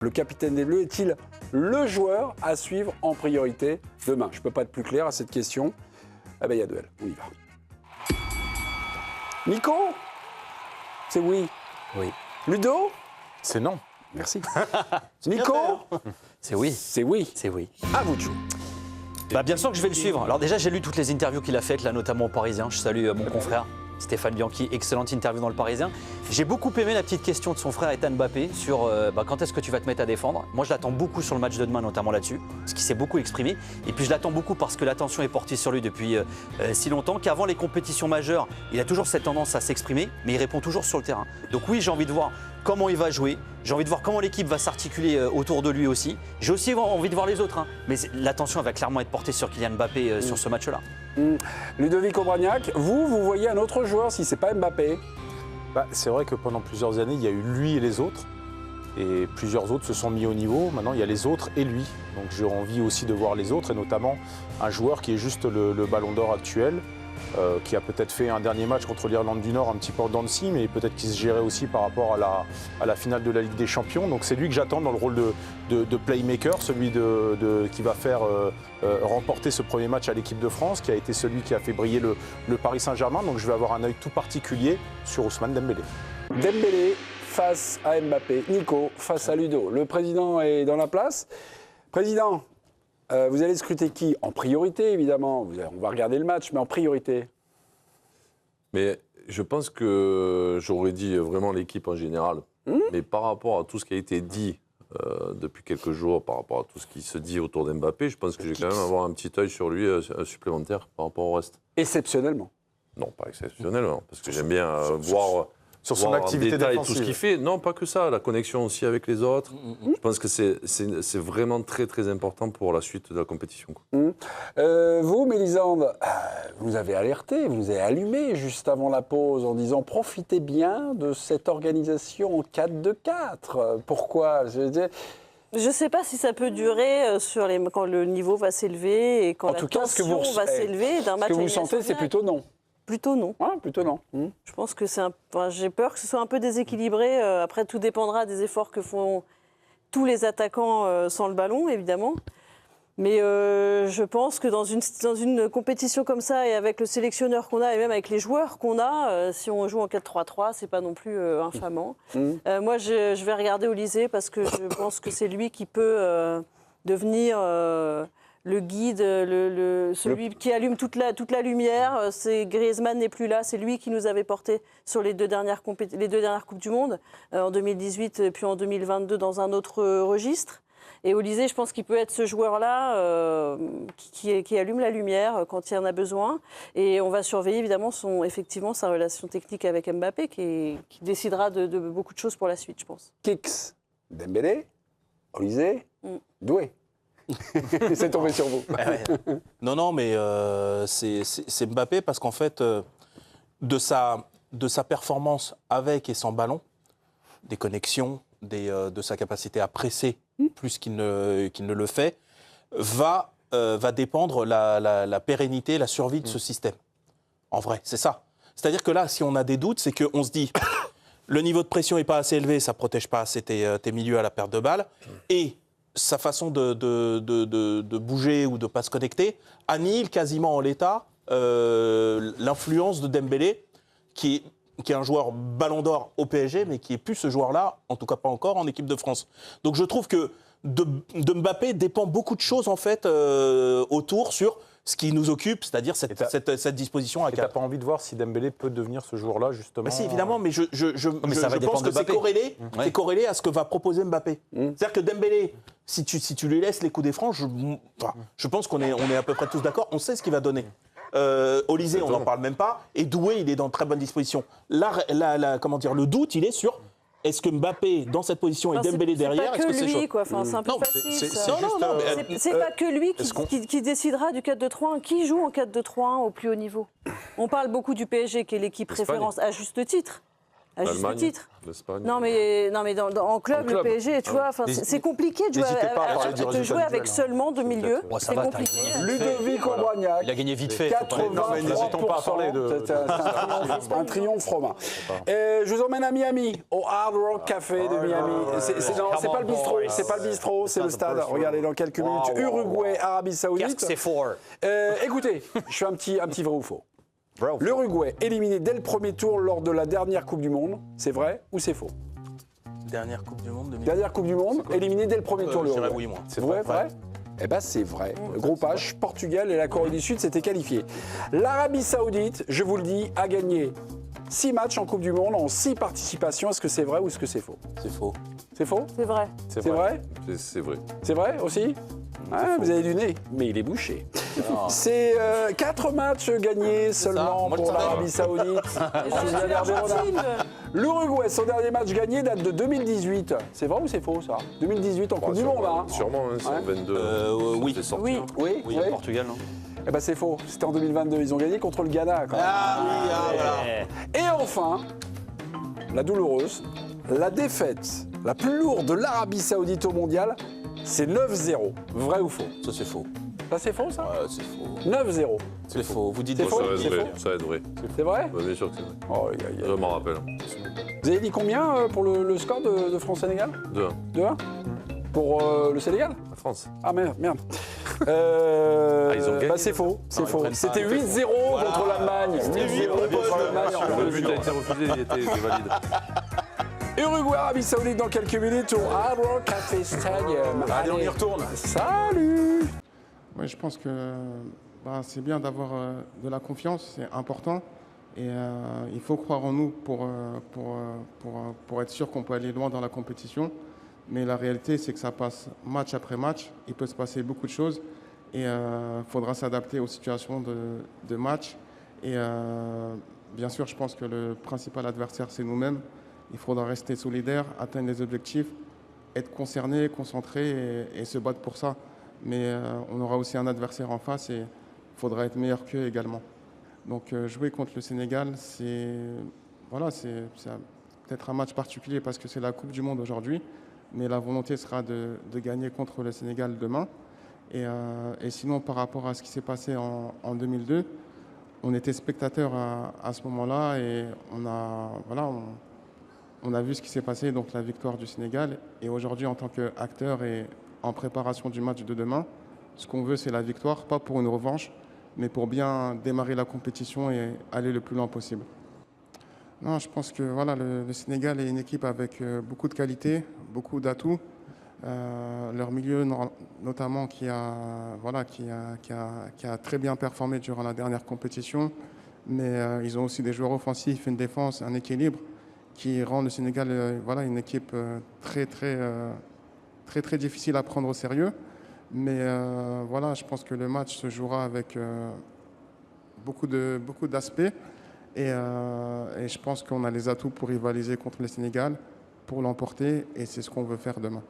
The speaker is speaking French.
Le capitaine des Bleus est-il le joueur à suivre en priorité demain? Je ne peux pas être plus clair à cette question. Eh bien, il y a duel. On y va. Nico? C'est oui. Oui. Ludo? C'est non. Merci. Nico? C'est oui. C'est oui. C'est oui. À vous de jouer. Bah, bien sûr que je vais le suivre. Alors déjà, j'ai lu toutes les interviews qu'il a faites, là, notamment au Parisien. Je salue mon confrère Stéphane Bianchi, excellente interview dans le Parisien. J'ai beaucoup aimé la petite question de son frère Ethan Mbappé sur quand est-ce que tu vas te mettre à défendre. Moi, je l'attends beaucoup sur le match de demain, notamment là-dessus, parce qu'il s'est beaucoup exprimé. Et puis, je l'attends beaucoup parce que l'attention est portée sur lui depuis si longtemps qu'avant les compétitions majeures, il a toujours cette tendance à s'exprimer, mais il répond toujours sur le terrain. Donc oui, j'ai envie de voir comment il va jouer. J'ai envie de voir comment l'équipe va s'articuler autour de lui aussi. J'ai aussi envie de voir les autres, hein. Mais l'attention va clairement être portée sur Kylian Mbappé sur ce match-là. Ludovic Obraniak, vous voyez un autre joueur si ce n'est pas Mbappé? C'est vrai que pendant plusieurs années, il y a eu lui et les autres. Et plusieurs autres se sont mis au niveau. Maintenant, il y a les autres et lui. Donc j'ai envie aussi de voir les autres, et notamment un joueur qui est juste le Ballon d'Or actuel, qui a peut-être fait un dernier match contre l'Irlande du Nord un petit peu en dents de scie, mais peut-être qu'il se gérait aussi par rapport à la finale de la Ligue des Champions. Donc c'est lui que j'attends dans le rôle de playmaker, celui qui va faire remporter ce premier match à l'équipe de France, qui a été celui qui a fait briller le Paris Saint-Germain. Donc je vais avoir un œil tout particulier sur Ousmane Dembélé. Dembélé face à Mbappé. Nico face à Ludo. Le président est dans la place. Président, vous allez scruter qui? En priorité, évidemment. On va regarder le match, mais en priorité. Mais je pense que j'aurais dit vraiment l'équipe en général. Mais par rapport à tout ce qui a été dit depuis quelques jours, par rapport à tout ce qui se dit autour d'Mbappé, je pense que je vais quand même avoir un petit œil sur lui supplémentaire par rapport au reste. Exceptionnellement. Non, pas exceptionnellement, parce que j'aime bien voir... Sur son voir activité en détail défensive. tout ce qu'il fait. Non, pas que ça, la connexion aussi avec les autres. Je pense que c'est vraiment très très important pour la suite de la compétition. Vous, Mélisande, vous avez alerté, vous avez allumé juste avant la pause en disant profitez bien de cette organisation en 4-2-4. Pourquoi? Je ne sais pas si ça peut durer quand le niveau va s'élever et quand la tension va s'élever d'un match. Ce que vous sentez, c'est plutôt non. Plutôt non. Ouais, plutôt non. Je pense que j'ai peur que ce soit un peu déséquilibré. Après, tout dépendra des efforts que font tous les attaquants sans le ballon, évidemment. Mais je pense que dans une compétition comme ça, et avec le sélectionneur qu'on a, et même avec les joueurs qu'on a, si on joue en 4-3-3, c'est pas non plus infamant. Moi, je vais regarder Olysée parce que je pense que c'est lui qui peut devenir... le guide, celui qui allume toute la lumière. Griezmann n'est plus là, c'est lui qui nous avait porté sur les deux dernières Coupes du Monde, en 2018 et puis en 2022 dans un autre registre. Et Olysée, je pense qu'il peut être ce joueur-là qui allume la lumière quand il y en a besoin. Et on va surveiller évidemment effectivement sa relation technique avec Mbappé qui décidera de beaucoup de choses pour la suite, je pense. Kix, Dembélé, Olysée, Doué. C'est tombé sur vous. Non, mais c'est Mbappé parce qu'en fait, de sa performance avec et sans ballon, des connexions, de sa capacité à presser plus qu'il ne le fait, va dépendre la pérennité, la survie de ce système. En vrai, c'est ça. C'est-à-dire que là, si on a des doutes, c'est qu'on se dit le niveau de pression n'est pas assez élevé, ça ne protège pas assez tes milieux à la perte de balle, et sa façon de bouger ou de ne pas se connecter annihile quasiment en l'état l'influence de Dembélé, qui est un joueur Ballon d'Or au PSG, mais qui n'est plus ce joueur-là, en tout cas pas encore, en équipe de France. Donc je trouve que de Mbappé dépend beaucoup de choses en fait autour sur ce qui nous occupe, c'est-à-dire cette disposition à 4. Tu n'as pas envie de voir si Dembélé peut devenir ce joueur-là, justement? Si, évidemment, mais je pense que c'est corrélé à ce que va proposer Mbappé. C'est-à-dire que Dembélé, si tu lui laisses les coups des francs, je pense qu'on est à peu près tous d'accord, on sait ce qu'il va donner. Olysée, on n'en parle même pas, et Doué, il est dans de très bonne disposition. Le doute, il est sur... Est-ce que Mbappé, dans cette position, et Dembélé derrière, est-ce que c'est chaud? C'est un peu facile. C'est Non, pas que lui qui décidera du 4-2-3-1. Qui joue en 4-2-3-1 au plus haut niveau? On parle beaucoup du PSG, qui est l'équipe référence, à juste titre. À juste L'Allemagne, titre. l'Espagne. Non mais en club, En club. le PSG, tu vois, enfin, c'est compliqué de jouer, N'hésitez pas à parler du de résultat jouer du avec duel, hein. seulement deux milieux. Bon, ça C'est va, compliqué. Ludovic Aubragnac. Il a gagné vite fait. faut pas aller- 83%. mais n'hésitons pas à parler de- C'est un triomphe romain. Je vous emmène à Miami, au Hard Rock Café de Miami. C'est pas le bistrot, c'est pas le bistrot, c'est le stade. Regardez dans quelques minutes. Uruguay, Arabie Qu'est-ce que Saoudite. c'est fort? Écoutez, je fais un petit vrai ou faux. L'Uruguay éliminé dès le premier tour lors de la dernière Coupe du Monde, c'est vrai ou c'est faux? Dernière Coupe du Monde 2000. Dernière Coupe du Monde, éliminé dès le premier tour Je dirais l'Uruguay. oui, moi. C'est vrai? Eh ben c'est vrai. Le groupe H, Portugal et la Corée du Sud s'étaient qualifiés. L'Arabie Saoudite, je vous le dis, a gagné 6 matchs en Coupe du Monde en 6 participations. Est-ce que c'est vrai ou est-ce que c'est faux? C'est faux. C'est faux? C'est vrai. C'est vrai? C'est vrai. C'est vrai aussi? Ah, vous avez du nez, mais il est bouché. C'est 4 matchs gagnés seulement Moi, je pour savais. l'Arabie Saoudite. Et Sous c'est l'Argentine. L'Uruguay, son dernier match gagné date de 2018. C'est vrai ou c'est faux ça? 2018 en Coupe du Monde, hein? Sûrement, hein, c'est en Ouais. 22. Oui. C'est sorti, Oui. hein. Oui, Oui, oui. Portugal, non? Eh ben c'est faux. C'était en 2022. Ils ont gagné contre le Ghana. Quand même. Eh, Et enfin, la douloureuse, la défaite la plus lourde de l'Arabie Saoudite au mondial, c'est 9-0. Vrai ou faux? Ça, c'est faux. Ça c'est faux ça? Ouais, c'est faux. 9-0. C'est faux. Vous dites C'est des faux, Ça va choses. être c'est vrai. faux. Ça va être vrai. C'est vrai? Bah, bien sûr que c'est vrai. Oh, les gars, Je m'en rappelle. Vous avez dit combien pour le score de France-Sénégal? 2-1. 2-1? Pour le Sénégal? La France. Ah merde. ils ont gagné, bah c'est faux, c'est Non, ils faux. prennent pas. C'était 8-0 contre l'Allemagne. 8-0 contre l'Allemagne en Le deux but jours. a été refusé, il était valide. Uruguay, Arabie Saoudite dans quelques minutes au Hard Rock Café Stadium. Allez, on y retourne. Salut! Ouais, je pense que c'est bien d'avoir de la confiance, c'est important. Et il faut croire en nous pour être sûr qu'on peut aller loin dans la compétition. Mais la réalité, c'est que ça passe match après match. Il peut se passer beaucoup de choses. Et il faudra s'adapter aux situations de match. Et bien sûr, je pense que le principal adversaire, c'est nous-mêmes. Il faudra rester solidaire, atteindre les objectifs, être concerné, concentré et se battre pour ça. Mais on aura aussi un adversaire en face et il faudra être meilleur qu'eux également. Donc jouer contre le Sénégal, c'est peut-être un match particulier parce que c'est la Coupe du Monde aujourd'hui, mais la volonté sera de gagner contre le Sénégal demain. Et sinon, par rapport à ce qui s'est passé en 2002, on était spectateurs à ce moment-là et on a vu ce qui s'est passé, donc la victoire du Sénégal. Et aujourd'hui, en tant qu'acteur et en préparation du match de demain, ce qu'on veut, c'est la victoire, pas pour une revanche, mais pour bien démarrer la compétition et aller le plus loin possible. Non, je pense que le Sénégal est une équipe avec beaucoup de qualités, beaucoup d'atouts. Leur milieu, notamment, qui a très bien performé durant la dernière compétition. Mais ils ont aussi des joueurs offensifs, une défense, un équilibre qui rend le Sénégal une équipe très difficile à prendre au sérieux. Mais je pense que le match se jouera avec beaucoup d'aspects. Et je pense qu'on a les atouts pour rivaliser contre le Sénégal, pour l'emporter. Et c'est ce qu'on veut faire demain.